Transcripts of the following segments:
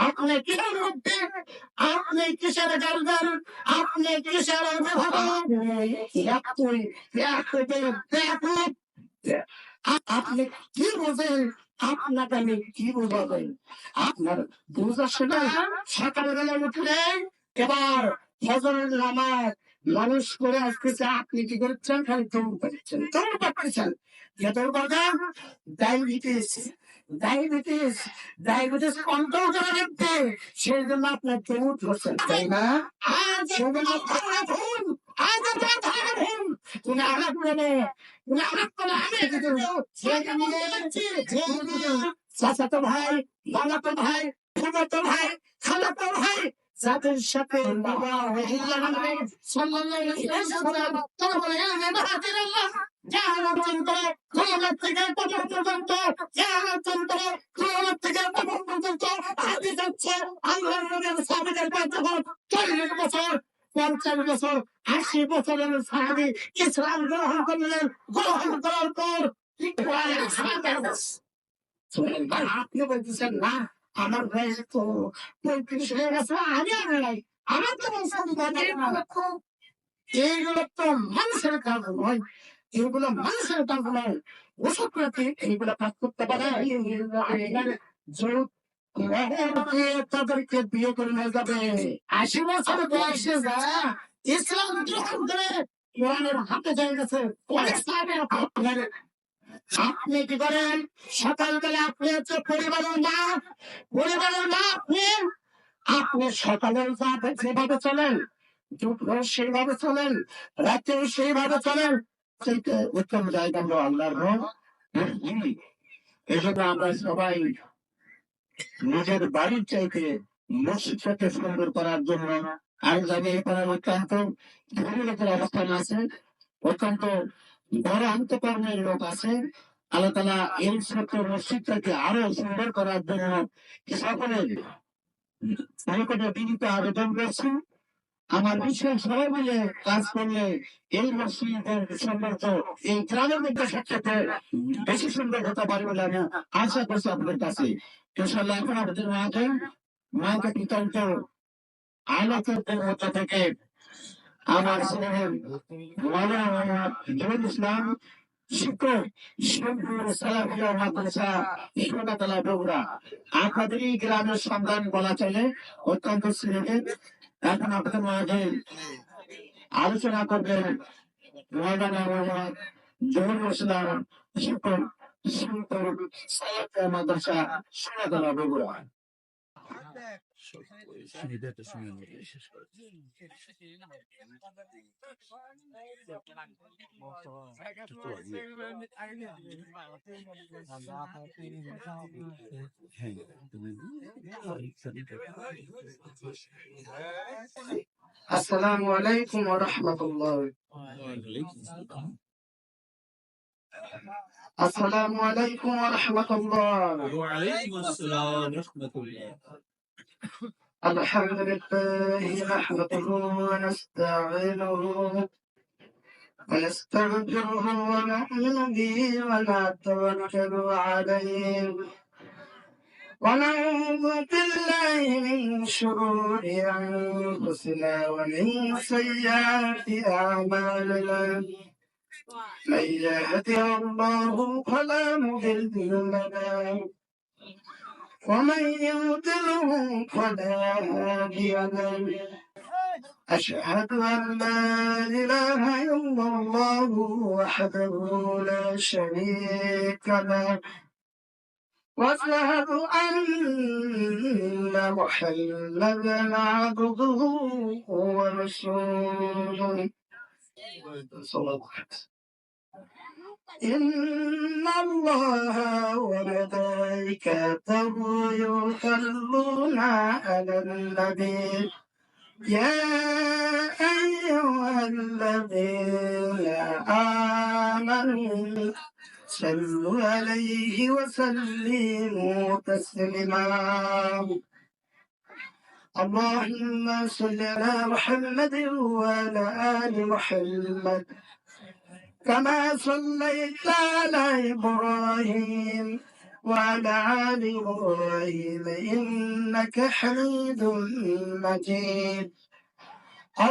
আপনি কিসের মধ্যে, আপনি কিসের গার্জেন, আপনি কিসের অভিভাবক, আপনি কি বোঝেন? আপনাকে আমি কি বোঝাবেন? আপনার বোঝার সময় সকালবেলা উঠলে এবার ফজরের নামাজ মানুষ করে আসতেছে, আপনি কি করছেন? খালি দৌড় পাচ্ছেন, দৌড় পাচ্ছেন, দৌড় পাবেন। ডায়াবেটিস, ডায়াবেটিস, ডায়াবেটিস কন্ট্রোল করে রাখতে সেই জন্য আপনার দৌড় করছেন, তাই না? আজ সেগুলো ধারণা ভুল, আজ আপনার ধারণা ভুল। তুমি আলাপ করে, তুমি আলাপ করে আমি চাচাতো ভাই, মামাতো ভাই, ফুফাতো ভাই, খালাতো ভাই, যাদের সাথে চল্লিশ বছর, 50 বছর, 80 বছরের সাহাবী ইসলাম গ্রহণ করলেন, গ্রহণ করার পর আপনি বলতেছেন না আমার বয়স তো 35 হয়ে গেছে, আমি নাই, আমার তো এইগুলো তো মানুষের কাজ নয়, এগুলো মানুষের কাজ নয়। ওসব প্রতি এইগুলো কাজ করতে পারে তাদেরকে বিয়ে করে নিয়ে যাবে 80 বছর বয়সে যা ইসলাম গ্রহণ করে ইরানের হাতে চলে গেছে। আপনি কি করেন? সকালবেলা আপনি হচ্ছে পরিবারের মা, পরিবারের মা আপনি, আপনি সকালের যেভাবে চলেন, দুপুরে সেইভাবে চলেন, রাত্রে সেইভাবে চলেন, সেইটা উত্তম জায়গা হলো আল্লাহর রহম। এজন্য আমরা সবাই নিজের বাড়ির চাইতে মসজিদটাকে সুন্দর করার জন্য আরো জায়গায় এ করার অত্যন্ত ধনী লোকের অবস্থান আছে, অত্যন্ত বড় অন্তকর্মের লোক আছে। আল্লাহ তাআলা এই ছোট্ট মসজিদটাকে আরো সুন্দর করার জন্য সকলের নিকটে বিনীত আবেদন করছি। আমার বিশ্বাস সবাই মিলে কাজ করলে এই মসজিদের সৌন্দর্য এই গ্রামের মধ্যে সবচেয়ে বেশি সুন্দর হতে পারে বলে আমি আশা করছি আপনাদের কাছে। ইনশাআল্লাহ এখন আমাদের মাকে পিতান্ত আলোচকদের মধ্য থেকে আমার ছেলের মাওলানা জহুরুল ইসলাম শিক্ষক শিবপুর সালাফিয়া মাদ্রাসা ইকরামতলা বগুড়া, আপনাদেরই গ্রামের সন্তান বলা চলে, অত্যন্ত স্নেহের। এখন আপনাদের মাঝে আলোচনা করবেন মাওলানা জহুরুল ইসলাম শিক্ষক শিবপুর সালাফিয়া মাদ্রাসা সোনাতলা বগুড়া। আসসালামু আলাইকুম ওয়া রাহমাতুল্লাহ। আসসালামু আলাইকুম ওয়া রাহমাতুল্লাহ। ওয়া আলাইকুম আসসালাম ওয়া রাহমাতুল্লাহ। আলহামদুলিল্লাহ নাহমাদুহু ওয়া নাস্তাঈনুহু ওয়া নাস্তাগফিরুহু ওয়া নু'মিনু বিহি ওয়া নাতাওয়াক্কালু আলাইহি ওয়া না'উযু বিল্লাহি মিন শুরুরি আনফুসিনা ওয়া মিন সাইয়্যাতি আ'মালিনা। من يهده الله فلا مضل له ومن يضلله فلا هادي له. أشهد أن لا إله إلا الله وحده لا شريك له وأشهد أن محمدا عبده ورسوله. إن الله وملائكته يصلون على النبي يا أيها الذين آمنوا صلوا عليه وسلموا تسليما. اللهم صل على محمد وعلى آل محمد كما صليت على إبراهيم وعلى آل إبراهيم إنك حميد مجيد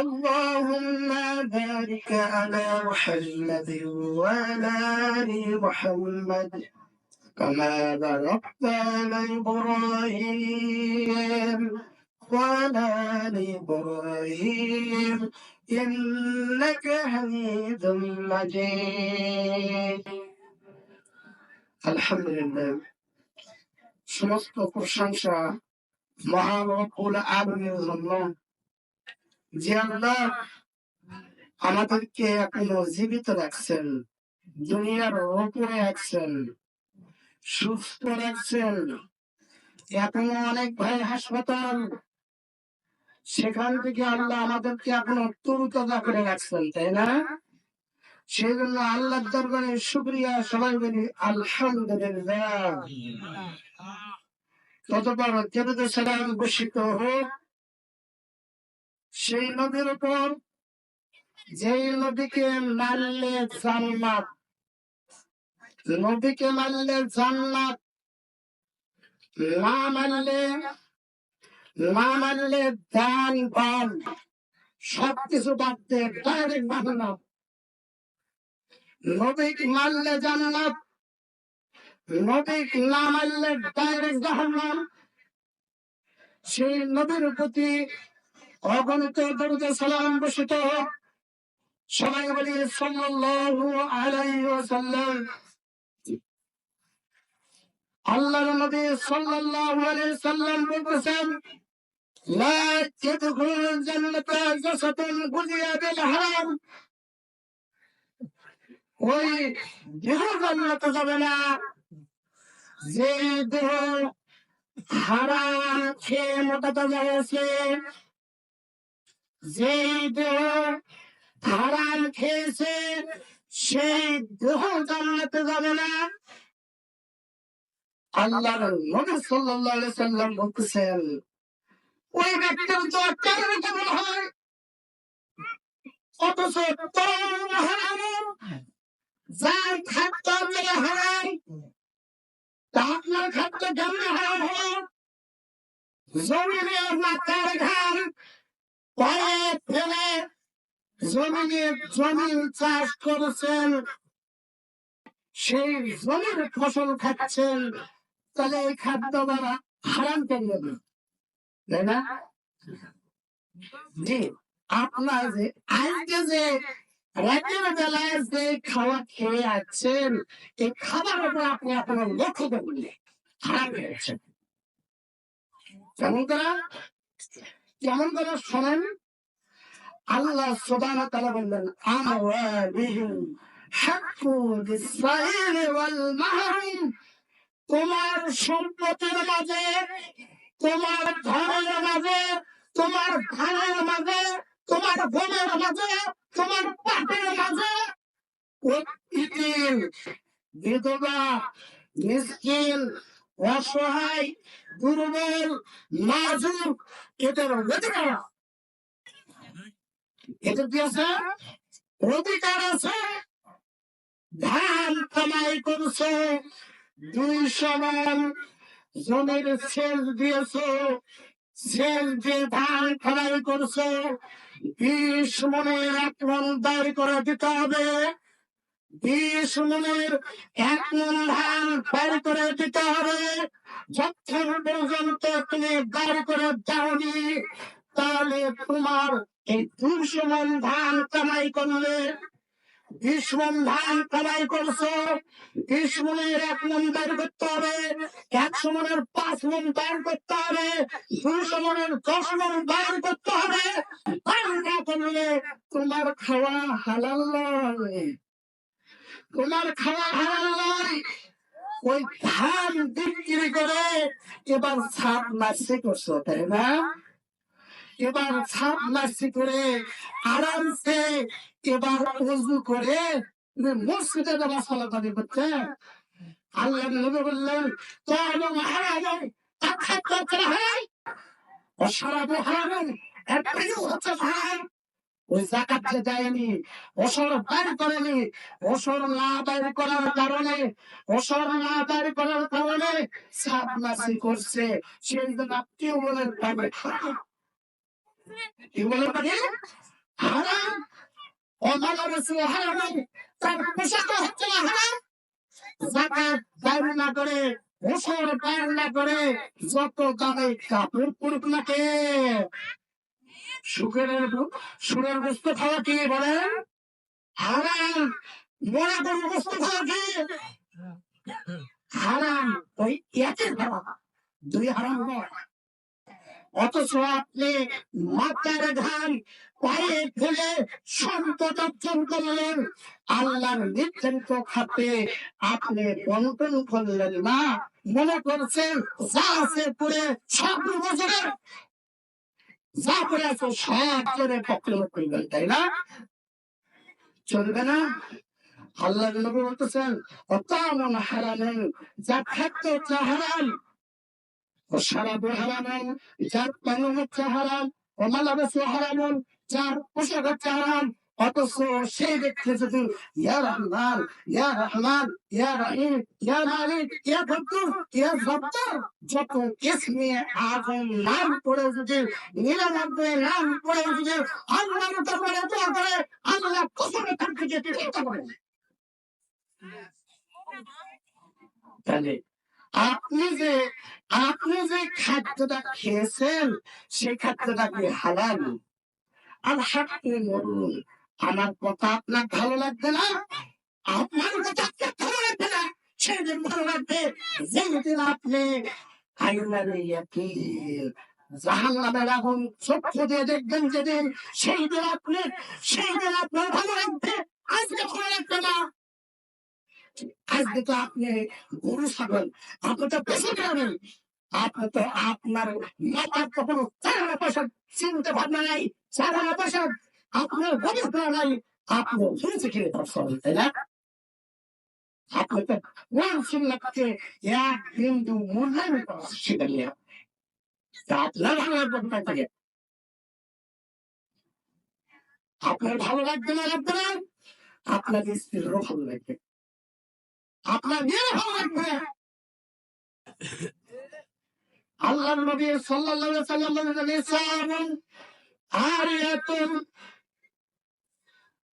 اللهم بارك على محمد وعلى آل محمد كما باركت على إبراهيم وعلى آل إبراهيم إنك حميد مجيد الحمد لله সমস্ত প্রশংসা মহান রব্বুল আলামিনের জন্য যে আল্লাহ আমাদেরকে এখনো জীবিত রাখছেন, দুনিয়ার উপরে রাখছেন, সুস্থ রাখছেন। এখনো অনেক ভাই হাসপাতাল, সেখান থেকে আল্লাহ আমাদেরকে এখনো তরুতাজা করে রাখছেন, তাই না? সেই জন্য আল্লাহর দরবারে শুকরিয়া, সবাই বলি আলহামদুলিল্লাহ। ততপর যেহেতু সালাম ঘোষিত হোক সেই নদীর উপর, যেই নদীকে মানলে জান্নাত, নদীকে মানলে জান্নাত, না মানলে দান পান, সবকিছু বাদ দিয়ে ডাইরেক্ট জান্নাত। নদীকে মানলে জান্নাত, নদীকে না মানলে ডাইরেক্ট জাহান্নাম। সেই নদীর প্রতি অগণিত দরুদ সালাম বর্ষিত হোক। সবাই বলি সাল্লাল্লাহু আলাইহি ওয়াসাল্লাম। আল্লাহর নবী সাল্লাল্লাহু আলাইহি ওয়াসাল্লাম বলেছেন, লা ইয়াদখুলুল জান্নাতা জাসাদুন গুযিয়া বিল হারাম। ওই দেহ জান্নাতে যাবে না যে দেহ হারাম খেয়ে মোটা তাজা হয়েছে, যে দেহ হারাম খেয়েছে সেই দেহ জান্নাতে যাবে না। আল্লাহর নবী সাল্লাল্লাহু আলাইহি ওয়াসাল্লাম বলতেছেন, ওই ব্যক্তির তো কেমন কেমন হয়, অথচ হারাম, যার খাদ্য মেরে হারাম, তা আপনার খাদ্য কেমন হারাম হলো? জমিনে মাথার ঘাম পরে ফেলে জমিনে জমি চাষ করেছেন, সেই জমির ফসল খাচ্ছেন, তাহলে এই খাদ্য দ্বারা হারাম কেন হবে, তাই না? জি, আপনার যে আজকে যে রাতের বেলায় যে খাওয়া খেয়ে আছেন, এই খাবার উপর আপনি আপনার লক্ষ্য করবেন হারাম খেয়েছেন। কেমন করে শোনেন, আল্লাহ সুবহানাহু ওয়া তাআলা বললেন, আমওয়ালিহিম হাক্কু লিস-সাইল ওয়াল মাহরুম। তোমার সম্পদের মাঝে, তোমার ধনের মাঝে, তোমার ধানের মাঝে, তোমার গমের মাঝে, তোমার পাটের মাঝে ইতিম, বিধবা, মিসকিন, অসহায়, দুর্বল, মাজুর, এদের অধিকার, এদের কি আছে? অধিকার আছে। ধান কামাই করছো, 200 মণ জমির সেচ দিয়েছো, সেচ দিয়ে ধান কামাই করছো, 20 মণের 1 মণ দাঁড় করে দিতে হবে। 20 মণের 1 মণ ধান দাঁড় করে দিতে হবে। যতক্ষণ পর্যন্ত তুমি দাঁড় করে দাওনি, তাহলে তোমার এই 200 মণ ধান কামাই করলে, 20 মণ ধান কামাই করছো, 20 মণের 1 মণ দাঁড় করতে হবে, 100 মণের 5 মণ দাঁড় করতে হবে, 200 মণের 10 মণ দাঁড় করতে হবে। দাঁড় না করলে তোমার খাওয়া হালাল নয়, তোমার খাওয়া হালাল নয়। ওই ধান বিক্রি করে এবার ছাপ মাসি করছো, তাই না? এবার ছাপ মাসি করে আরামসে এবার উজু করে মসজিদে নামাজ আদায় করতে। আল্লাহ নবী বললেন, তোর হারাম, তার খাদ্য হারাম, অসারাবো হারাম, একটাই হচ্ছে হারাম, ওই জাকাত যে দেয়নি, ওসর বাইর করেনি, ওসর না বাইর করার কারণে, ওসর না বাইর করার কারণে সাবনাসি করছে, সেই জন্য টিউবওয়েলের পানি হারাম। টিউবওয়েলের পানি হারাম, অমানবসী হারাম, তার পোশাক হচ্ছে হারাম। জাকাত বাইর না করে, ওসর বাইর না করে যত দামে কাপড় পরুক না কে, সুরের গোস্ত খাওয়া কি বলেন হারাম, মরা গরুর গোস্ত খাওয়া কি হারাম। ওই একই হারাম, দুই হারাম নয়। অথচ আপনি মাথার ঘাম পায়ে ফেলে সম্পদ অর্জন করলেন, আল্লাহর নির্ধারিত খাতে আপনি বন্টন করলেন না, মনে করছেন যা আছে পরে সব বছরে যা করে আছে সব করে পক্ষে করবেন, তাই না? চলবে না। আল্লাহ নবী বলতেছেন অতামন হারামেন, যা খাদ্য হচ্ছে হারাম, ও সারাবু হারামেন, যার পানি হচ্ছে হারাম, ও মালাবাস হারামেন, যার পোশাক হচ্ছে হারাম। অথচ সেই ব্যক্তি যদি ইয়া রহমান, ইয়া রহমান, ইয়া রহিম, ইয়া মালিক, ইয়া গফুর, ইয়া গফফার যত ইসমে আযম নাম পড়ে যদি, 99 নাম পড়ে যদি আল্লাহর দরবারে দোয়া করে, আল্লাহ কখনো তার থেকে ফিরে করে না। তাহলে আপনি যে খাদ্যটা খেয়েছেন সেই খাদ্যটা কি হালাল? আর হাঁটতে মরুন, আমার কথা আপনার ভালো লাগবে না, আপনার কথা আপনার ভালো লাগবে না, সেদিন ভালো লাগবে যেদিন আপনি জাহান্নামের আগুন চক্ষু দিয়ে দেখবেন যেদিন, সেই দিন আপনার ভালো লাগবে, আজকে ভালো লাগবে না। আজকে তো আপনি গরু ছাগল, আপনি তো বেশি খাবেন, আপনি তো আপনার মাথার তো কোনো চারা পয়সা চিন্তা ভাবনা নাই, চারা পয়সা আপনার গবেষণা নাই, আপনি শুনেছে খেয়ে পারছেন, তাই না? আপনি তো ওয়ানসুল্লাহকে এক বিন্দু মূল্যায়ন করা শিখেন না, আপনার ভালো লাগবে থাকে, আপনার ভালো লাগবে না লাগবে না, আপনার স্ত্রীরও ভালো লাগবে, আপনার মেয়েরও ভালো লাগবে। আল্লাহ নবী সাল্লাল্লাহু আলাইহি ওয়াসাল্লাম বলেন নিসাউন আরিয়াতুন,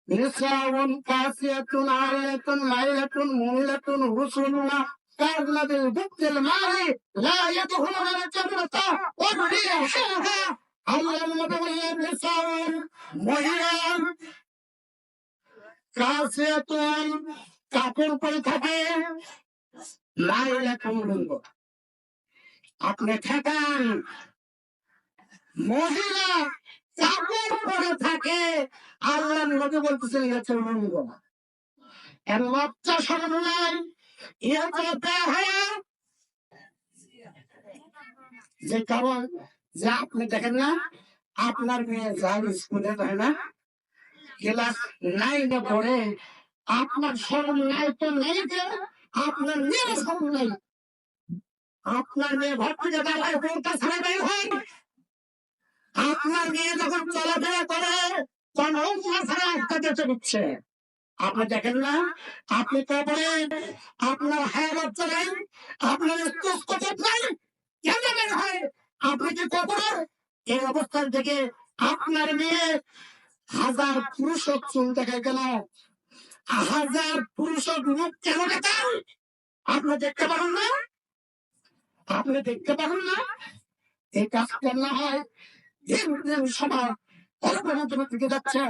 নিসাউন কাসিয়াতুন আরিয়াতুন মাইলাতুন মুমিলাতুন রুসুলুনা কাযনাবিল বুকতিল মারি লা ইয়াদখুলুনা আল-জান্নাতা ওয়া রিহুহা। আল্লাহ নবী বলেন নিসাউন মহিলা, কাসিয়াতুন কাপড় পরে থাকে, মাইলাতুন আপনি ঠেকান, মহিলা কাপড় পরে থাকে, আল্লাহ নবী বলতেছেন হচ্ছে মঙ্গ। এর লজ্জা শরম নাই, যে কারণ যে আপনি দেখেন না, আপনার মেয়ে যার স্কুলে যায় না, ক্লাস 9-এ পড়ে, আপনার শরম নাই তো নেই, যে আপনার মেয়ের শরম নাই, আপনার মেয়ে ঘর থেকে দাঁড়ায় বোরকা ছাড়া বের হয়, আপনার মেয়ে যখন চলাফেরা করে তখন ওমরা ছাড়া একটা যেতে দিচ্ছে, আপনি দেখেন না, আপনি তারপরে আপনার হায়া লজ্জা নাই, আপনার স্কোপ নাই, কেন বের হয়, আপনি কি কবরে? এই অবস্থান থেকে আপনার মেয়ে হাজার পুরুষক চুল দেখায় কেন, হাজার পুরুষক মুখ কেন দেখান, আপনি দেখতে পারেন না, আপনি দেখতে পারেন না, এই কাজটা না হয় দিন দিন সমাজ অধপতনের দিকে যাচ্ছে,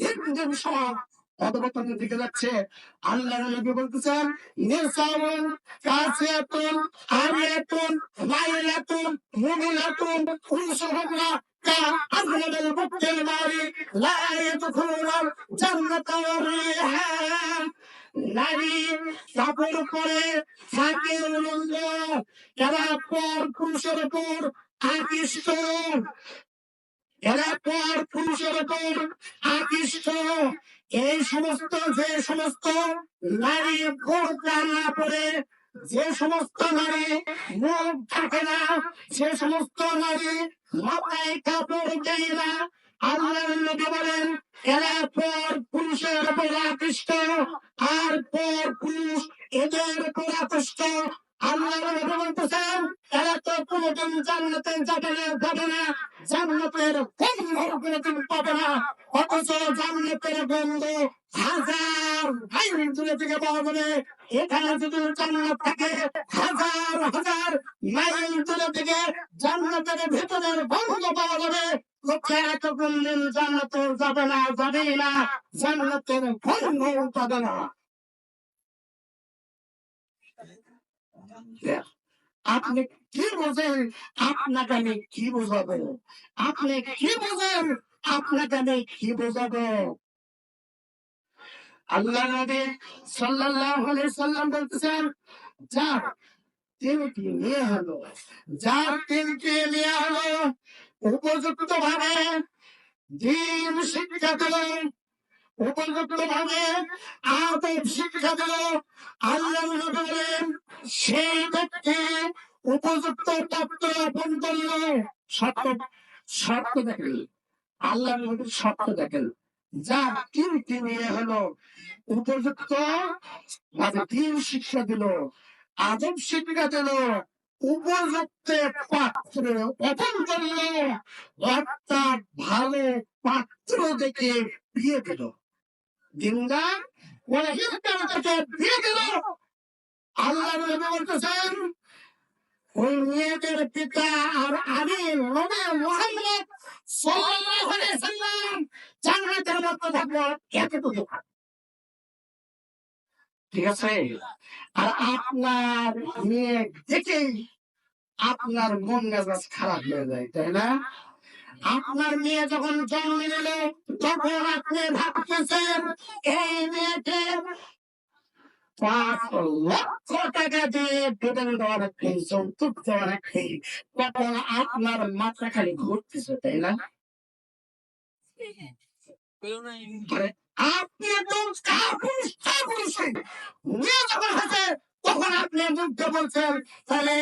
দিন দিন সমাজ অধপতনের দিকে যাচ্ছে। আল্লাহ নবী বলতেছেন নিসাউন কাসিয়াতুন আরিয়াতুন মাইলাতুন মুমিনাতুন রুসুলুনা কাযনাবিল বুকতিল মারি লা ইয়াদখুলুনা আল-জান্নাতা ওয়া রিহা। নারী কাপড় পরে থাকে উলঙ্গ, এরা পর পুরুষের উপর আকৃষ্ট, এরা পর পুরুষের উপর আকৃষ্ট। এই সমস্ত যে সমস্ত নারী বোরকা না পরে, যে সমস্ত নারী মুখ ঢাকে না, যে সমস্ত নারী মাথায় কাপড় দেয় না, আল্লাহর নবী বলেন এরা পর পুরুষের উপর আকৃষ্ট, আর পর পুরুষ এদের উপর আকৃষ্ট। আল্লাহর নবী বলতেছেন এরা তো কোনোদিন জান্নাতে যাবে না, জান্নাতের গন্ধ কোনোদিন পাবে না, অথচ জান্নাতের গন্ধ হাজার মাইল দূরে থেকে পাওয়া যাবে। এখানে যদি জান্নাত থাকে হাজার হাজার মাইল দূরে থেকে জান্নাতের ভেতরের গন্ধ পাওয়া যাবে। লোকেরা তো কোনদিন জান্নাতে যাবে না, যাবেই না, জান্নাতের গন্ধ পাবে না। আপনি কি বোঝেন? আপনাকে আমি কি বোঝাবো? আপনি কি বোঝেন? আপনাকে আমি কি বোঝাবো? আল্লাহ নবী সাল্লাল্লাহু আলাইহি সাল্লাম বলতেছেন যার তিনটি মেয়ে হলো, যার তিনটি মেয়ে হলো উপযুক্ত ভাবে দিন শিক্ষা দিল, উপযুক্ত ভাবে আদব শিক্ষা দিল, আল্লাহ নবী বলেন সেই ব্যক্তি উপযুক্ত তত্ত্ব অর্পণ করলো। সত্য সত্য দেখেন, আল্লাহ নবীর সত্য দেখেন, যার তিনটি মেয়ে হলো উপযুক্ত ভাবে দিন শিক্ষা দিল, আদব শিক্ষা দিল, উপযুক্ত পাত্র অর্পণ করলো, অর্থাৎ ভালো পাত্র দেখে বিয়ে দিল, দিনদার থেকে বিয়ে দিল। আল্লাহ নবী বলতেছেন ওই মেয়েদের পিতা আর আমি নবী মুহাম্মদ সাল্লাল্লাহু আলাইহি সাল্লাম জান্নাতের মধ্যে থাকবো, এতটুকু। ঠিক আছে? আর আপনার মেয়ে দেখেই আপনার মন মেজাজ খারাপ হয়ে যায়, তাই না? আপনার মেয়ে যখন জন্ম নিল তখন আপনি ভাবতেছেন এই মেয়েকে 5 লক্ষ টাকা দিয়ে বেতন দেওয়া রাখে, যৌতুক দেওয়া রাখে, তখন আপনার মাথা খালি ঘুরতেছে, তাই না? আপনি একদম মেয়ে যখন হাতে তখন আপনি মুগ্ধ বলছেন তাহলে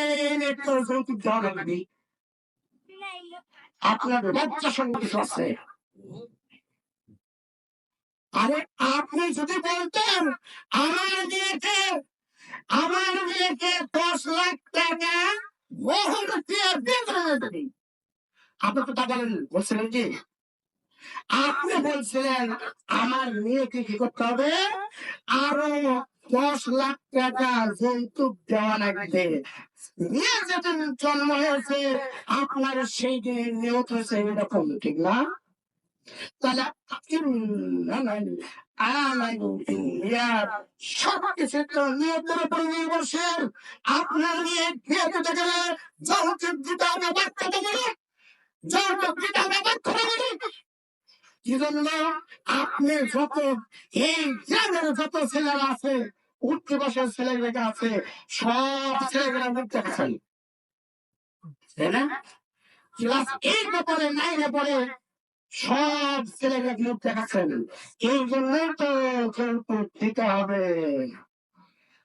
একটু যৌতুক দেওয়া লাগবে, আপনার বাচ্চা সঙ্গে আছে। আরে আপনি যদি বলতেন আমার মেয়েকে 10 লাখ টাকা মোহর দিয়ে বেতন দেবেন, আপনি তো তা বলছিলেন কি? আপনি বলছিলেন আমার মেয়েকে কি করতে হবে, আরো 10 লাখ টাকা যৌতুক দেওয়া লাগবে। মেয়ে যেদিন জন্ম হয়েছে আপনার সেই দিন নিয়ত হয়েছে এরকম, ঠিক না? তাহলে সবকিছু তো নিয়তের উপর নির্ভরশীল। আপনার নিয়ে বিয়ে দিতে গেলে যৌতুক দিতে হবে, বাচ্চাতে গেলে যৌতুক দিতে হবে, বাচ্চাতে গেলে। কি জন্য? আপনি যত এই গ্রামের যত ছেলেরা আছে, উচ্চ বয়সের ছেলেমেয়েরা আছে, সব ছেলেমেয়েরা মুখ দেখাচ্ছেন, তাই না? ক্লাস 8 পরে 9 পরে সব ছেলেমেয়ে মুখ দেখাচ্ছেন। এই জন্যই তো যৌতুক দিতে হবে।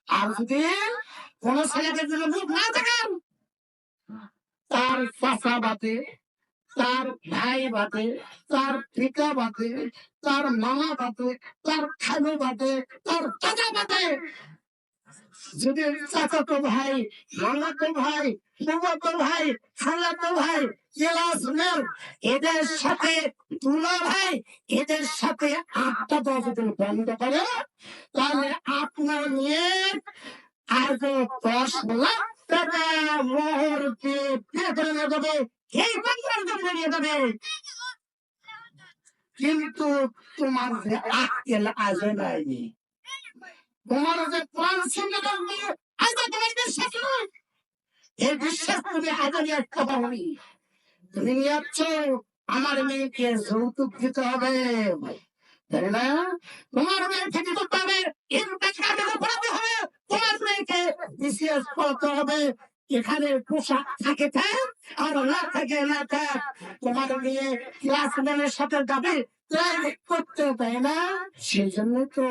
আর যদি কোন ছেলেকে যদি মুখ না দেখেন, তার চাচা বাদে, তার ভাই বাদে, তার পিতা বাদে, তার মামা বাদে, তার খালু বাদে, তার দাদা বাদে, যদি চাচাতো ভাই, মামাতো ভাই, ফুফাতো ভাই, খালাতো ভাই, ক্লাসমেট, এদের সাথে দুলা ভাই, এদের সাথে আড্ডা দেওয়া যদি বন্ধ করে তাহলে আপনার মেয়ে আজ 10 লাখ টাকা মোহর দিয়ে বিয়ে করে নিয়ে যাবে, এই বাংলার জন্য নিয়ে যাবে। কিন্তু তোমার যে আক্কেল আজও নাই, তোমার যে প্রাণ ছিন্ন আজ তোমার বিশ্বাস নয়, এই বিশ্বাস তুমি আগামী একটা পাবি। তুমি নিয়ে যাচ্ছ আমার মেয়েকে যৌতুক দিতে হবে, তাই না? তোমার মেয়েকে কি করতে হবে, পড়াতে হবে, তোমার মেয়েকে বিসিএস পড়াতে হবে। এখানে পোশাক থাকে থাক আর না থাকে না থাক, তোমার মেয়ে ক্লাসমেটের সাথে যাবে, ত্যাগ করতে দেয় না, সেই জন্য তো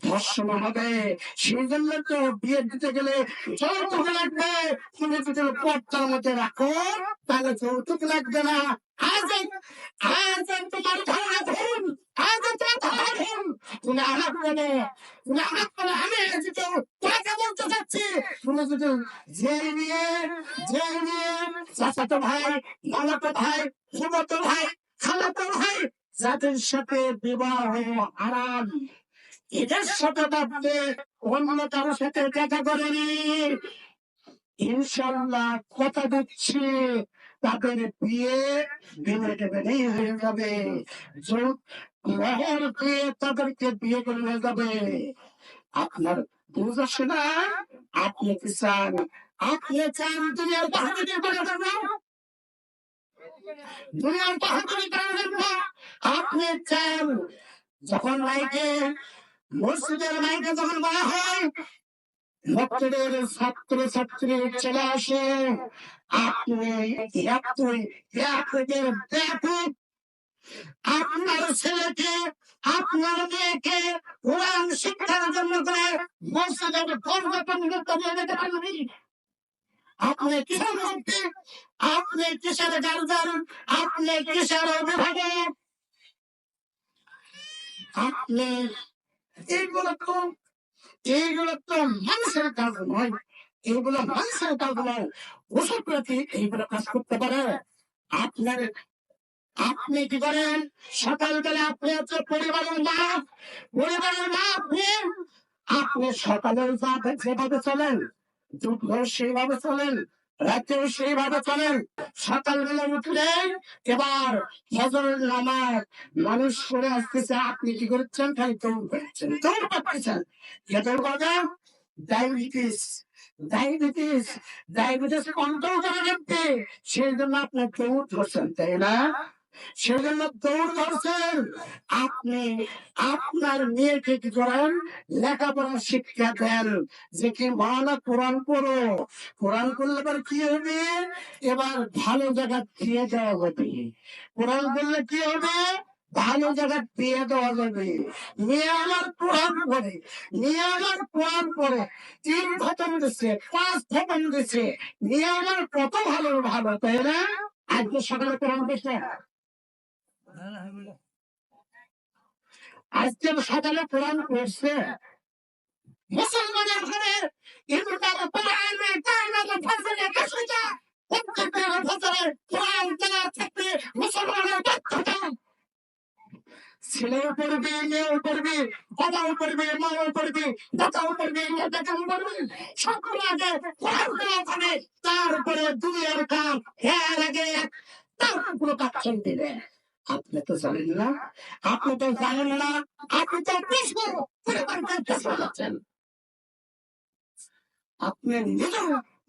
ধর্ষণ হবে, সেই জন্য তো বিয়ে দিতে গেলে যৌতুক লাগবে। তুমি যদি পর্দার মধ্যে রাখো তাহলে যৌতুক লাগবে না। আজ আজ তোমার ধারণা ভুল, আজ তোমার ধারণা ভুল। তুমি আমার বলে, তুমি আমার বলে, আমি যদি তোমাকে বলতে চাচ্ছি, তুমি যদি যে নিয়ে চাচাতো ভাই, মামাতো ভাই, ফুফাতো ভাই, খালাতো ভাই, যাদের সাথে বিবাহ হারাম, এদের সাথে বাদে অন্য কারোর সাথে দেখা করেনি, ইনশাল্লাহ কথা দিচ্ছি তাদের বিয়ে বিয়ে হয়ে যাবে। মেহর দিয়ে তাদেরকে বিয়ে করে হয়ে যাবে। আপনার বুঝ আসে না? আপনি কি চান? আপনি চান দুনিয়ার বাহাদুরি করে দেবো, দুনিয়ার বাহাদুরি করে দেবো। আপনি চান যখন মাইকে, মসজিদের মাইকে যখন বলা হয় ভক্তদের ছাত্র ছাত্রী চলে আসে, আপনি ব্যাপক আপনার ছেলেকে, আপনার মেয়েকে কোরআন শিক্ষার জন্য করে মসজিদের পর্যটন নিয়ে যেতে পারবেন। আপনি কিসের মধ্যে, আপনি কিসের গার্জেন, আপনি কিসের অভিভাবক, আপনি এইগুলো তো মানুষের কাজ নয়, এইগুলো মানুষের কাজ নয়। ওষুধ প্রতি এইগুলো কাজ করতে পারে। আপনার আপনি কি করেন? সকালবেলা আপনি হচ্ছে পরিবারের মা, আপনি সকালের যেভাবে চলেন, দুপুর সেইভাবে চলেন, রাত্রেও সেইভাবে চলেন। সকালবেলা উঠলে এবার ফজরের নামাজ মানুষ করে আসতেছে, আপনি কি করছেন? খালি দৌড় পাচ্ছেন, দৌড় পাচ্ছেন। এদের কথা ডায়াবেটিস, ডায়াবেটিস, ডায়াবেটিস কন্ট্রোল করে রাখতে, সেই জন্য আপনার দৌড় ধরছেন, তাই না? সেজন্য দৌড় ধরছেন। আপনি আপনার মেয়েকে কি করেন? লেখাপড়া শিক্ষা দেন, যে কি মানা কোরআন পড়ো, কোরআন করলে এবার কি হবে? এবার ভালো জায়গা দিয়ে দেওয়া হবে। কোরআন করলে কি হবে? ভালো জায়গা দিয়ে দেওয়া যাবে। মেয়ে আমার কোরআন পড়ে, মেয়ে আমার কোরআন পড়ে, 3 খতম দিচ্ছে, 5 খতম দিচ্ছে, মেয়ে আমার কত ভালো ভালো, তাই না? আজকে সকালে কোরআন দিচ্ছে, আজকে সকালে কোরআন পড়ছে। মুসলমানের ঘরে ইফতার কোরআনে কায়নাতে ফজরে কাশিটা প্রত্যেকটা ফজরে কোরআন তেলাওয়াত থাকবে। মুসলমানের দক্ষতা, ছেলেও পড়বে, মেয়েও পড়বে, বাবাও পড়বে, মাও পড়বে, দাদাও পড়বে, দাদাও পড়বে, সকল আগে কোরআন তেলাওয়াত হবে। তারপরে দুনিয়ার কাজ এর আগে তারপরে কাজ দিবে। আপনি তো জানেন না, আপনি তো জানেন না, আপনি তো কৃষ্ণ পরিবারকে কৃষ্ণ যাচ্ছেন। আপনি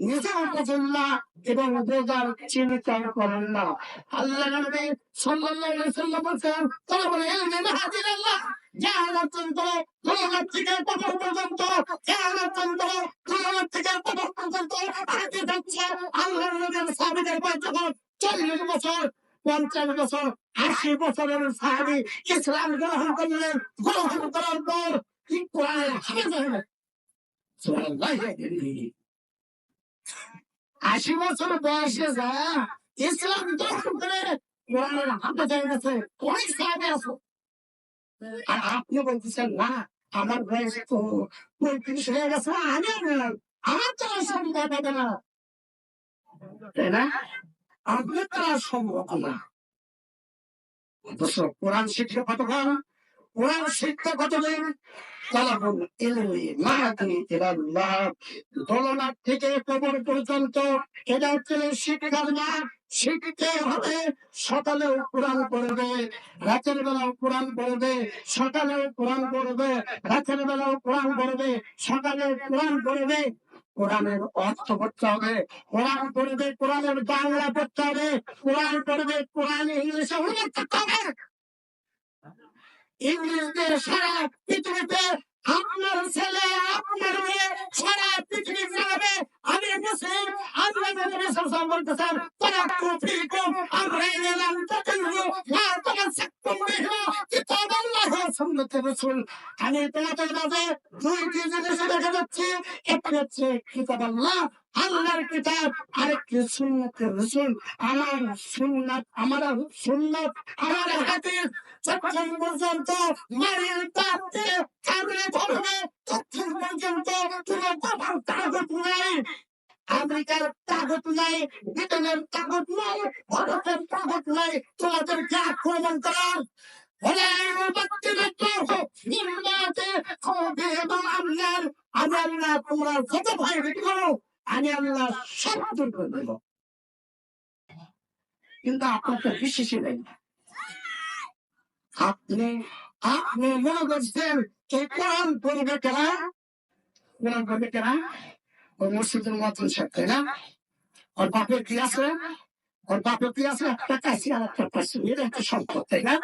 নিজেও বোঝেন না এবং বোঝার চিন্তা করেন না। আল্লাহ নবী সাল্লাল্লাহু আলাইহি ওয়াসাল্লাম বলেন, তলবুল ইলমি মাহাদিরাল্লাহ, জাহালাতুন করো দুনিয়া থেকে কবর পর্যন্ত, জাহালাতুন করো দুনিয়া থেকে কবর পর্যন্ত। আগে যাচ্ছে আল্লাহ নবীর সাহাবীদের বয়স যখন 40 বছর, 50 বছর, 80 বছরের সাহাবী ইসলাম গ্রহণ করলেন। গ্রহণ করার পর কি কোরআন হাফেজ হলেন। সুবহানাল্লাহ। 80 বছর বয়সে যা ইসলাম গ্রহণ করে কোরআনের হাফেজ হয়ে গেছে, অনেক সাহাবী আছে। আর আপনি বলতেছেন না আমার বয়স তো 35 হয়ে গেছে, আমার তো সম্ভব হবে না, তাই না? আপনার তো সম্ভব না। অথচ কোরআন শিক্ষা কতক্ষণ, কোরআন শিক্ষা কতদিন? তালাবুল ইলমি মাহাদিন ইলাল্লাহ, দোলনা থেকে কবর পর্যন্ত এটা হচ্ছে শিক্ষার মাঠ। শিখতে হবে। সকালেও কোরআন পড়বে, রাতের বেলাও কোরআন পড়বে, সকালেও কোরআন পড়বে, রাতের বেলাও কোরআন পড়বে, সকালে কোরআন পড়বে। কোরআনের অর্থ করতে হবে, কোরআন পড়বে, কোরআনের বাংলা পড়তে হবে, কোরআন পড়বে, কোরআন ইংলিশে অনুবাদ করতে হবে। ইংরেজদের সারা পৃথিবীতে আপনার ছেলে, আপনার মেয়ে সারা পৃথিবী জানাবে আমি মুসলিম। আমরা মুসলমান বলতেছেন তারা কুফরি কুম আমরা এলাম তাদেরও না তোমার সাক্ষ্য মেহরা রসুল। আমি তোমাদের মাঝে দুইটি জিনিস দেখা যাচ্ছে, একটি হচ্ছে কিতাব আল্লাহ, আল্লাহর কিতাব, আরেকটি সুন্নাতের রসুল। আমার সুন্নাত, আমার হাদিস যতক্ষণ পর্যন্ত মারির তাতে কামড়ে ধরবে ততক্ষণ পর্যন্ত তোমার বাবার তাগত নাই, আমেরিকার তাগত নাই, ব্রিটেনের তাগত নাই, ভারতের তাগত নাই তোমাদেরকে আক্রমণ করার। আমি আল্লাহ তোমরা যত ভয় রেডি করো, আমি আল্লাহ সব দূর করে দেব। কিন্তু আপনার তো বিশ্বাসই নেই। আপনি আপনি মনে করছেন এই কোরআন পড়বে কেনা, কোরআন পড়বে কেনা ওই মসজিদের মতন সব, তাই না? ওর বাপের কি আছে, ওর বাপের কি আছে, একটা কাশি আর একটা কাশি, এটা একটা সম্পদ, তাই না?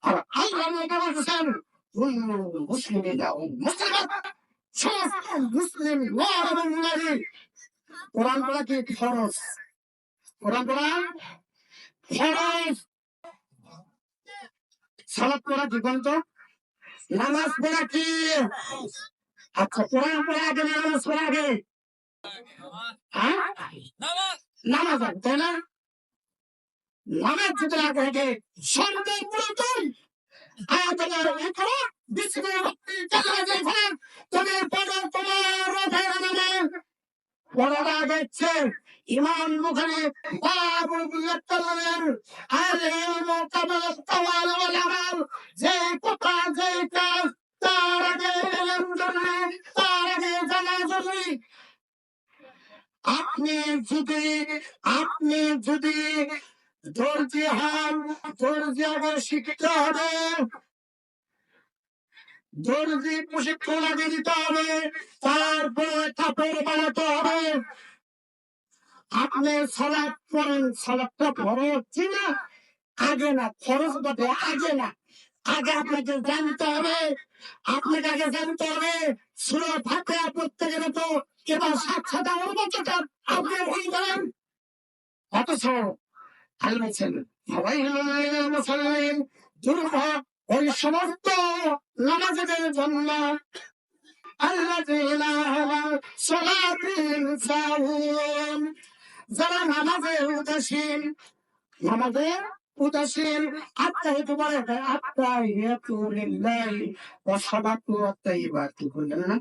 আর আল্লাহ বলছেন মুসলিমিনা ও মুসলিমাত, সমস্ত মুসলিম নর এবং নারী কোরআন পড়া কি ফরজ? কোরআন পড়া ফরজ। সালাত পড়া কি বলত? নামাজ পড়া কি? আচ্ছা, কোরআন পড়া আগে নামাজ পড়া আগে? নামাজ আগে, তাই না? নামাজ যদি আগে আগে সর্বপ্রথম আয়াতের এখানে বিসমিল্লাহ তুমি পড়ো তোমার নামে। পড়ার আগে হচ্ছে ইমাম বুখারী বাবু বিয়াত্তরের আর ইলমু কামাল তাওয়াল ওয়াল আমাল, যে কথা যে কাজ তার আগে ইলম জরুরি, তার আগে জানা জরুরি। আপনি যদি দর্জি হন, দর্জি আগে শিখতে হবে, দর্জি প্রশিক্ষণ আগে দিতে হবে, তারপরে কাপড় বানাতে হবে। আপনি সালাত করেন, সালাতটা ফরজ না আগে না, ফরজ বটে আগে না, আগে আপনাকে জানতে হবে, আপনাকে আগে জানতে হবে সূরা ফাতিহা পড়তে গেলে তো এবার ৭-৭ বছর আপনি ভুল করেন। অথচ আল্লাহ বলছেন ফাওয়াইলুল মুসাল্লিন, দুর্ভোগ ওই সমস্ত নামাজীদের জন্য আল্লাযীনা হুম সালাতিহিম সাহুন, যারা নামাজে উদাসীন, নামাজে উদাসীন। আত্তাহিয়াতু বলে আত্তাহিয়াতু লিল্লাহি ওয়া সালাতু ওয়াত তাইয়্যিবাতু, বললেন না?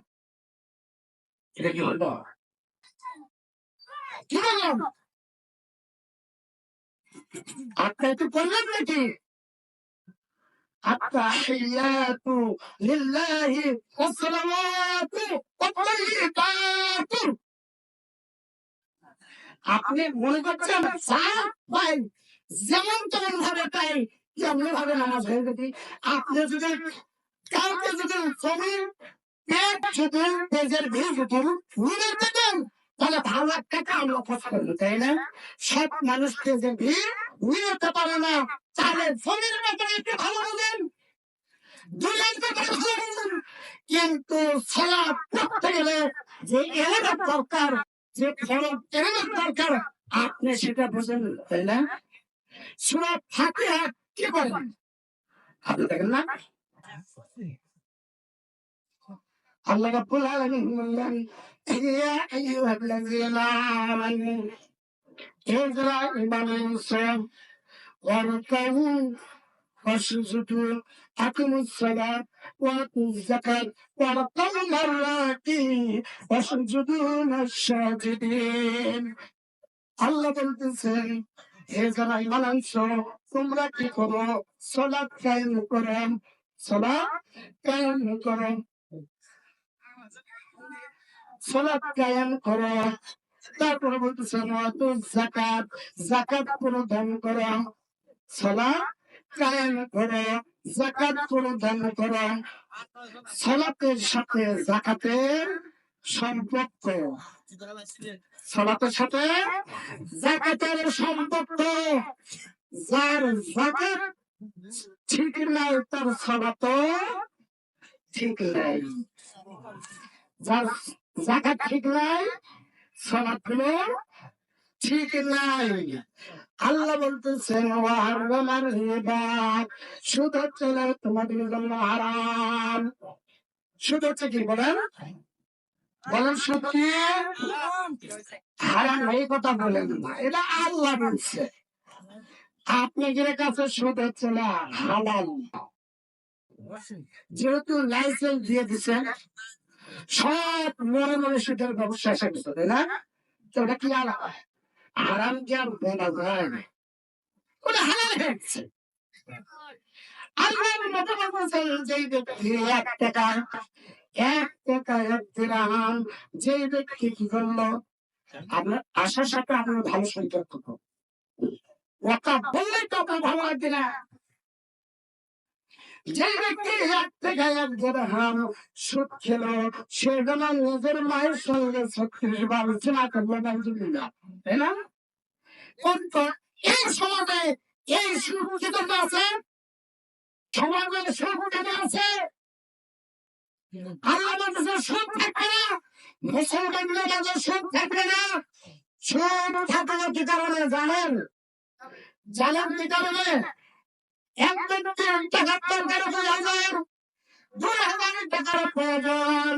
এটা কি হলো? কি বললাম? আত্তাহিয়াতু বললাম নাকি? আত্তাহিয়াতু লিল্লাহি ওয়াস সালাওয়াতু ওয়াত তাইয়্যিবাতু। আপনি মনে করছেন ভাই যেমন তেমন ভাবে তাই তেমন ভাবে নামাজ হয়ে গেছে। আপনি যদি কাউকে যদি জমির পেট যদি পেজের ভিড় যদি ঘুরে দিতেন তাহলে ভালো একটা কাম লক্ষ্য করলো, তাই না? সব মানুষ পেজের ভিড় ঘুরতে পারে না, তাহলে জমির ব্যাপারে একটু ভালো বলেন, দুনিয়ার ব্যাপারে ভালো বলেন। কিন্তু সালাত পড়তে গেলে যে এলেমের দরকার, যে ফরজ এলেমের দরকার, আপনি সেটা বোঝেন, তাই না? সূরা ফাতিহা কি করেন আপনি দেখেন না? আল্লাহ রাব্বুল আলামিন বললেন ইয়া আইয়ুহাল্লাযীনা আমানু, হে যারা ঈমান এনেছো, ওয়ারকাউ ওয়াসজুদু, আকিমুস সালাত ওয়া আতুজ যাকাত ওয়ারকাউ মা'র-রাকি ওয়াসজুদু মা'আশ-সাজিদিন। আল্লাহ বলতেছেন হে যারা ঈমান আনছো তোমরা কি করো? সালাত কায়েম করো, সালাত কায়েম করো, সালাত কায়েম করো। তারপরে বলতেছেন ওয়াতুজ যাকাত, যাকাত প্রদান করো, সালাত কায়েম করো, যাকাত প্রদান করো। সালাতের সাথে যাকাতের সম্পর্ক, সালাতের সাথে যাকাতের সম্পর্ক। যার যাকাত ঠিক নাই তার সালাত ঠিক নাই, যার যাকাত ঠিক নাই সালাত গুলো ঠিক নাই। আল্লাহ বলতেছেন ওয়াহারামার রিবা, সুদ হচ্ছে তোমাদের জন্য হারাম। সুদ হচ্ছে কি বলেন, বলেন সুদ কি হারাম? এই কথা বলেন না, এটা আল্লাহ বলছে। আপনাদের কাছে সুদ হচ্ছে না হালাল, যেহেতু লাইসেন্স দিয়ে দিচ্ছেন, সব মনে মনে সুদের ব্যবসা শেষ করতে, তাই না? তো ওটা কি হারাম কি আর বলা যায়? ওটা হালাল হচ্ছে। আল্লাহর নবী বলেছেন যে ব্যক্তি 1 টাকা 1 দিরহাম যে ব্যক্তি কি করলো, আপনার আশার সাথে আপনার ভালো সম্পর্ক, ওয়াকাফ বললেই তো আপনার ভালো লাগবে না। যে ব্যক্তি 1 টাকা 1 দিরহাম সুদ খেলো, সে যেন নিজের মায়ের সঙ্গে 36 বার জিনা করলো, নাউজুবিল্লাহ, তাই না? কিন্তু এই সমাজে এই সুদ যেটা আছে, সমাজের সুদ যেটা আছে, আল্লাহ বলতেছে সুদ থাকবে না, মুসলমানদের মাঝে সুদ থাকবে না। সুদ থাকবে কি কারণে জানেন? জানেন কি কারণে? এক ব্যক্তির টাকার দরকার 2,000 প্রয়োজন,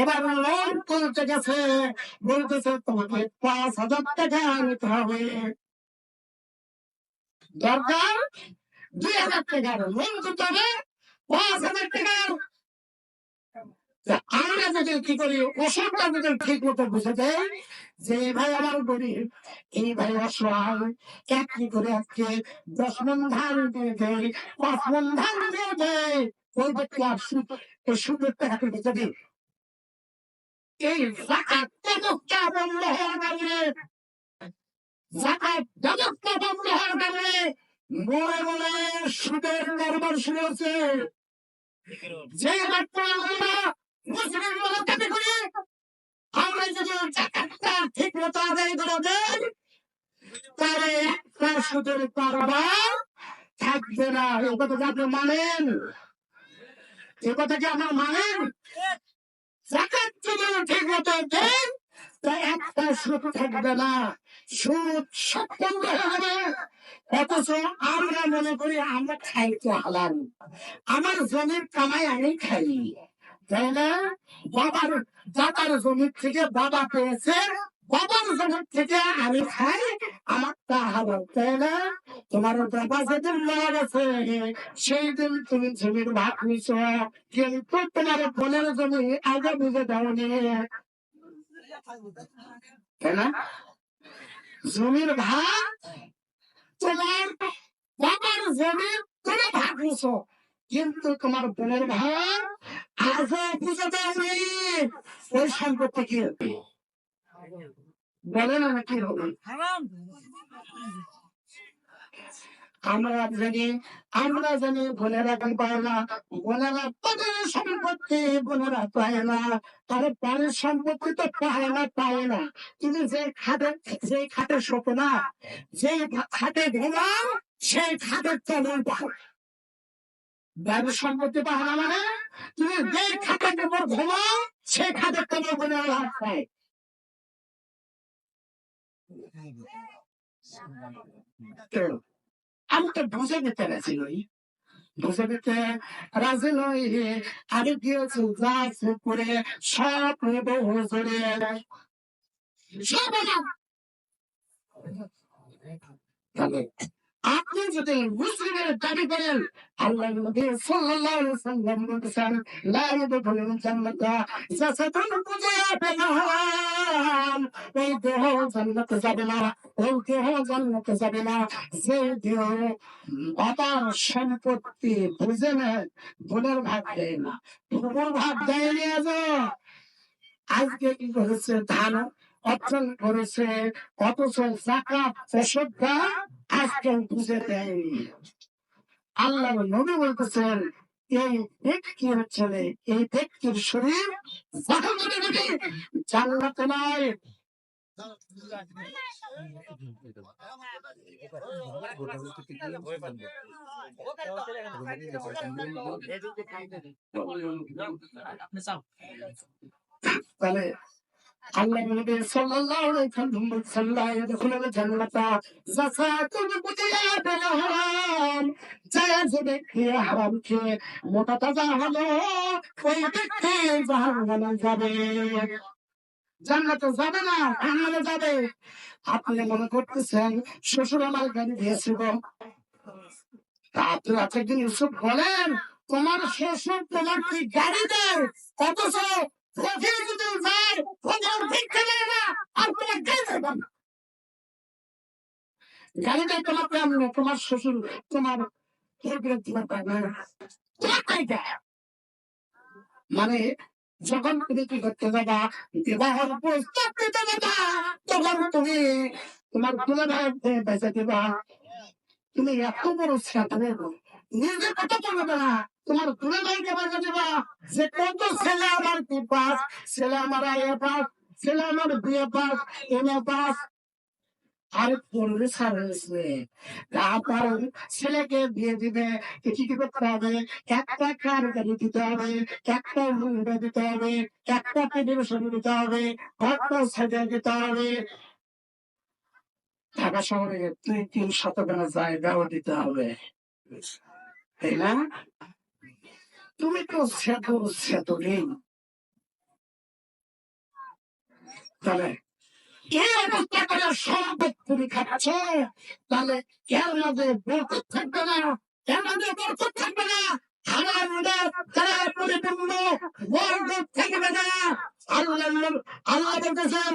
এবার লোন তুলতে গেছে, বলতেছে তোমাকে 5,000 টাকা আনতে হবে, দরকার 2,000 টাকার, লোন তুলতে হবে 5,000 টাকার। আমরা যদি কি করি, ওষুধটা যদি ঠিক মতো বুঝে দেয় যে ভাই আমার গরিব, এই ভাই অসহায়, একটি করে আজকে 10 মণ ধান দিয়ে দেয়, 5 মণ ধান দিয়ে দেয়, ওই ব্যক্তি আর সুদের টাকা তুলতে যাবে। এই যাকাত ব্যবস্থা বন্ধ হওয়ার কারণে, যাকাত ব্যবস্থা বন্ধ হওয়ার কারণে মনে মনে সুদের দরবার শুরু হচ্ছে। যে ব্যক্তি আমরা মুসলিম বলে দাবি করি, আমরা যদি যাকাতটা ঠিক মতো আদায় করে দেই, তাহলে একটা সুদের কারবার থাকবে না। এই কথা কি আপনি মানেন? এই কথা কি আপনার মানেন? যাকাত যদি ঠিক মতো দেন, তা একটা সুদ থাকবে না, সুদ সব বন্ধ হয়ে যাবে। অথচ আমরা মনে করি আমরা খাই তো হালাল, আমার জমির কামাই আমি খাই, তাই না? বাবার দাদার জমির থেকে বাবা পেয়েছে, বাবার জমির থেকে আমি খাই, আমারটা হালাল, তাই না? তোমার বাবা যেদিন মারা গেছে, সেই দিন তুমি জমির ভাগ নিছ, কিন্তু তোমার বোনের জমি আগে বুঝে দাওনি, তাই না? জমির ভাগ তোমার বাবার জমি, তুমি ভাগ নিছ, কিন্তু তোমার বোনের ভাগ আজও বুঝে দাওনি। ওই সম্পত্তি কি বলেন, না কি হবে? আমরা জানি বোনেরা কি পায় না, বোনেরা তাদের সম্পত্তি বোনেরা পায় না, তাদের বাড়ির সম্পত্তি তো পায় না। তুমি যে খাটে শোকো না, যে খাটে ঘুমাও, সেই খাটের তেমন পাও। বাড়ির সম্পত্তি পায় না মানে তুমি যে খাটের উপর ঘুমাও, সেই খাটের তেমন বোনেরা লাভ পায়। আমি তো বুঝে নিতে রাজি নই, বুঝে নিতে রাজি নই। আগে গিয়েছে যা করে সব নেব হুজুরে, সব তাহলে আপনি যদি মুসলিমের দাবি করেন, আল্লাহ নবী সাল্লাল্লাহু আলাইহি ওয়াসাল্লাম বলেছেন লা ইয়াদখুলুল জান্নাতা জাসাদুন কুজিয়া বিল হারাম, এই দেহ জান্নাতে যাবে না, এই দেহ জান্নাতে যাবে না যে দেহ বাবার সম্পত্তি বুঝে নেয়, বোনের ভাগ দেয় না, বোনের ভাগ দেয় নিয়ে যাও। আজকে কি করেছে, ধান অর্জন করেছে, অথচ যাকাত ফসলটা আজকে বুঝে দেয়নি। আল্লাহ নবী বলতেছেন এই ব্যক্তির ছেলে, এই ব্যক্তির শরীর জান্নাতে নয়। তাহলে আল্লাহ নবী সাল্লাল্লাহু আলাইহি ওয়াসাল্লাম বলেছেন লা ইয়াদখুলুল জান্নাতা যাকাতুন মুতায়াবিল হারাম। যে ব্যক্তি হারাম খেয়ে মোটা তাজা হলো ওই ব্যক্তি জাহান্নামে যাবে, জান্নাতে যাবে না, জাহান্নামে যাবে। আপনি মনে করতেছেন শ্বশুর আমার গাড়ি দিয়েছিল, তা আপনি আচ্ছা একদিন ইউসুফ বলেন তোমার শ্বশুর তোমার কি গাড়ি দেয়, অথচ ফকির যদি যায় ফকির ভিক্ষা দেয় না, আর তোমার গাড়ি দেবে না। গাড়ি দেয় তোমার প্রেম না, তোমার শ্বশুর তোমার ফকিরের তোমার প্রেম না, তোমার গাড়ি দেয়। মানে যখন তুমি কি করতে যাবা, বিবাহের প্রস্তাব দিতে যাবা, তখন তুমি তোমার দুলা ভাই বেঁচে দিবা। তুমি এত বড় সাঁতারে নিজের কথা বলবে না, তোমার দুলা ভাইকে বেঁচে দিবা যে কত ছেলে আমার কি পাস, ছেলে আমার আয়ে পাস, ছেলে আমার বিয়ে পাস, এমএ পাস, আর পড়বে সার্ভিসে। তারপর ছেলেকে বিয়ে দিবে, কি কি করতে হবে, একটা কার গাড়ি দিতে হবে, একটা হুন্ডা দিতে হবে, একটা টেলিভিশন দিতে হবে, একটা সাইকেল দিতে হবে, ঢাকা শহরে 2-3 শতকানা জায়গাও দিতে হবে, তাই না? তুমি তো সেতু নেই। তাহলে এই অবস্থা করে সম্পদ তুমি খাচ্ছ, তাহলে এর মধ্যে বরকত থাকবে না, এর মধ্যে বরকত থাকবে না, হারাম তারা পরিপূর্ণ বরকত থাকবে না। আল্লাহ আল্লাহ বলতেছেন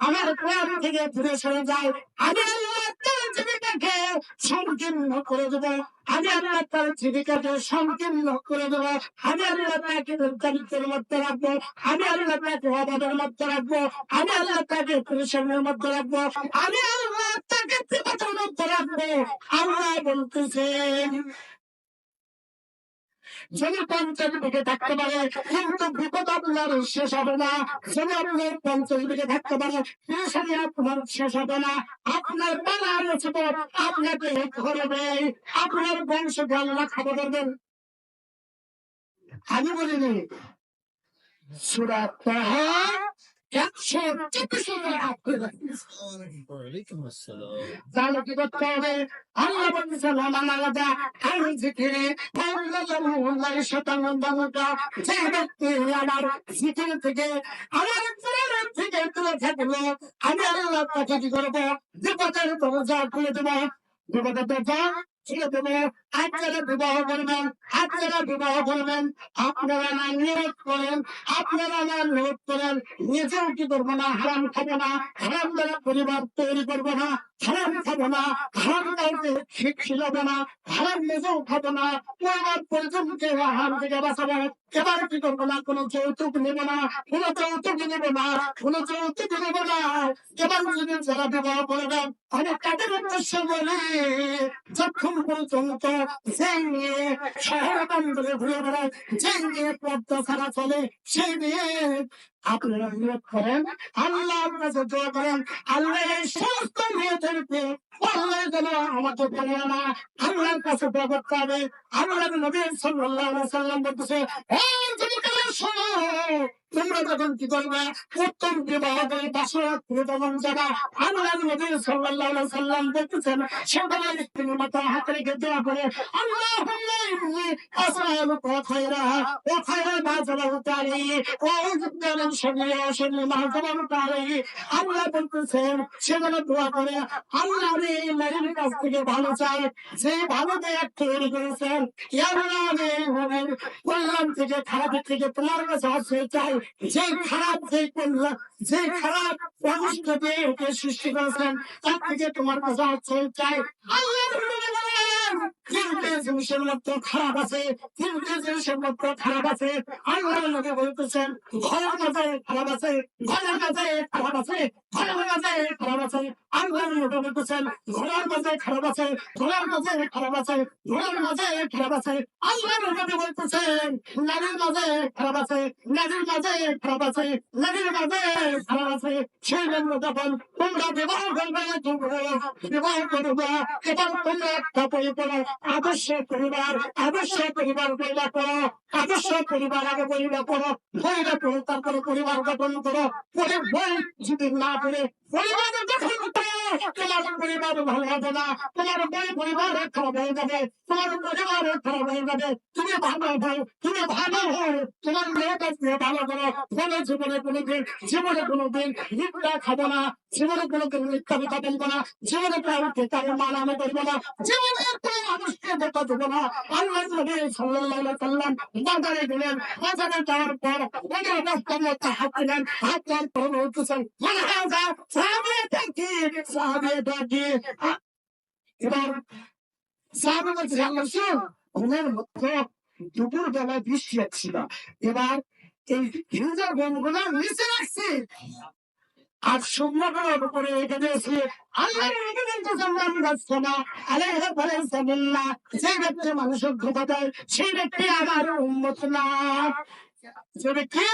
আমার কোরআন থেকে দূরে সরে যায়, আমি আল্লাহ তার জীবিকাকে সংকীর্ণ করে দেবো, আমি আল্লাহ তার জীবিকাকে সংকীর্ণ করে দেবো, আমি আল্লাহ তাকে দারিদ্রের মধ্যে রাখবো, আমি আল্লাহ তাকে অভাবের মধ্যে রাখবো, আমি আল্লাহ তাকে পরিশ্রমের মধ্যে রাখবো, আমি আল্লাহ তাকে বিপদের মধ্যে রাখবো। আল্লাহ বলতেছেন যদি 50 বিঘে থাকতে পারে কিন্তু বিপদ আপনার শেষ হবে না, যদি আপনার 50 বিঘে থাকতে পারে পেশানি আপনার শেষ হবে না, আপনার পালার আপনাকে করবে, আপনার বংশকে আল্লাহ খাবার করবেন। আমি বলিনি সূরা তাহা 134 তাহলে কি করতে হবে? আল্লাহ বলতেছেন আমি জিকিরে যে ব্যক্তি আমার জিকির থেকে আমার কোরআন থেকে দূরে থাকলো, আমি আল্লাহ তাকে কি করবো? বিপদের দরজা খুলে দেবো, বিপদের দরজা খুলে দেবো। আপনারা বিবাহ করবেন, আপনারা বিবাহ করবেন, আপনারা না নিয়োগ করেন, আপনারা না নিয়োগ করেন, নিজেও কি করবো না, হারাম খাবো না, হারাম দ্বারা পরিবার তৈরি করবো না, হারাম খাবো না, হারাম কাউকে খিলাবো না, হারাম নিজেও খাবো না, পরিবার পরিজনকে হারাম থেকে বাঁচাবো। এবার কি করবো না, কোনো যৌতুক নেব না, কোনো যৌতুক নেব না, কোনো যৌতুক নেব না। এবার যদি যারা বিবাহ করবেন আমি তাদের উদ্দেশ্যে বলি, যখন পর্যন্ত যে নিয়ে শহর বন্দরে ঘুরে বেড়ায়, যে নিয়ে পদ্মা ছাড়া চলে, সেই নিয়ে আপনারা নিয়োগ করেন, আল্লাহর কাছে দোয়া করেন, আল্লাহ এই সমস্ত মেয়েদেরকে আল্লাহ যেন আমাকে বলে না, আল্লাহর কাছে দোয়া করতে হবে। আল্লাহ নবী সাল্লাল্লাহু আলাইহি ওয়াসাল্লাম বলতেছে, এই যুবকেরা শোনো, তোমরা যখন কি করবে, উত্তম বিবাহ করে বাসরাত করে যখন যাবা, আল্লাহ নবী সাল্লাল্লাহু আলাইহি ওয়াসাল্লাম বলতেছেন সেখানে তুমি মাথা হাতে রেখে দোয়া করে আল্লাহুম্মা ইন্নী আসআলুকা খায়রাহা ওয়া খায়রা মা জাবালতা আলাইহি ওয়া আউযু বিকা মিন শাররিহা ওয়া শাররি মা জাবালতা আলাইহি। আল্লাহ বলতেছেন সেখানে দোয়া করে আল্লাহ এই নারীর কাছ থেকে ভালো চাই, যে ভালো দেয়া তৈরি করেছেন, ইয়া আল্লাহ এই কল্যাণ থেকে খারাপ থেকে তোমার কাছে আশ্রয় চাই, যে খারাপ যে খারাপ অবস্থাতে সৃষ্টি করেছেন তার থেকে তোমার কাছে আশ্রয় চাই। আল্লাহ তিনটে জিনিসের মধ্যে খারাপ আছে, তিনটে জিনিসের মধ্যে খারাপ আছে। আল্লাহ নবী বলতেছেন ঘরের মাঝে খারাপ আছে, ঘরের মাঝে খারাপ আছে, ঘরের মাঝে খারাপ আছে। আল্লাহর নবী বলতেছেন ঘোড়ার মাঝে খারাপ আছে, ঘোড়ার মাঝে খারাপ আছে, ঘোড়ার মাঝে খারাপ আছে। আল্লাহর নবী বলতেছেন নারীর মাঝে খারাপ আছে, নারীর মাঝে খারাপ আছে, নারীর মাঝে খারাপ আছে। সেই জন্য যখন তোমরা বিবাহ করবে, তোমরা বিবাহ করবে, এবং তোমরা একটা পরিবার আদর্শ পরিবার, আদর্শ পরিবার পরিবার করো, আদর্শ পরিবার আগে পরিবার করো, বইটা করো, তারপরে পরিবার গঠন করো। পরে বই যদি না পড়ে পরিবার গঠন করো, তোমার পরিবার ভালো হবে না, তোমার বই পরিবার খারাপ হয়ে যাবে, তোমার পরিবার খারাপ হয়ে যাবে। তুমি ভালো হও, তুমি ভালো হও, তোমার মেয়েটা ভালো করো। ফলে জীবনে কোনোদিন, জীবনে কোনোদিন মিথ্যা খাবো না, জীবনে কোনোদিন মিথ্যা কথা বলবো না, জীবনে কাউকে কারো মানানো করবো না, জীবনে কোনো মানুষকে দেখা দেবো না। আল্লাহ নবী সাল্লাল্লাহু আলাইহি ওয়াসাল্লাম বাজারে গেলেন, বাজারে যাওয়ার পর ওই অবস্থার মধ্যে হাত দিলেন, হাত দেওয়ার পর বলতেছেন মানহাজা সাহাবিয়াটা কি, সাহাবিয়াটা কি। এবার সাহাবী বলছে আল্লাহ রাসূল, ঘুমের মধ্যে দুপুর বেলায় বৃষ্টি হচ্ছিল, এবার এই হিজা গমগুলো নিচে রাখছি আর সুন্দর উপরে রেখে দিয়েছি। আল্লাহর নবী বলতেছেন মান গাছনা আলাইহি ফালাইসাবিল্লাহ, যে ব্যক্তি মানুষের ধোঁকা দেয় সেই ব্যক্তি আমার উম্মত না। যে ব্যক্তি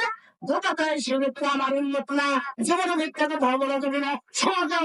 ধোঁকা দেয় সে ব্যক্তি আমার উম্মত না। জীবনে মিথ্যা কথা বলা যাবে না, সমাজে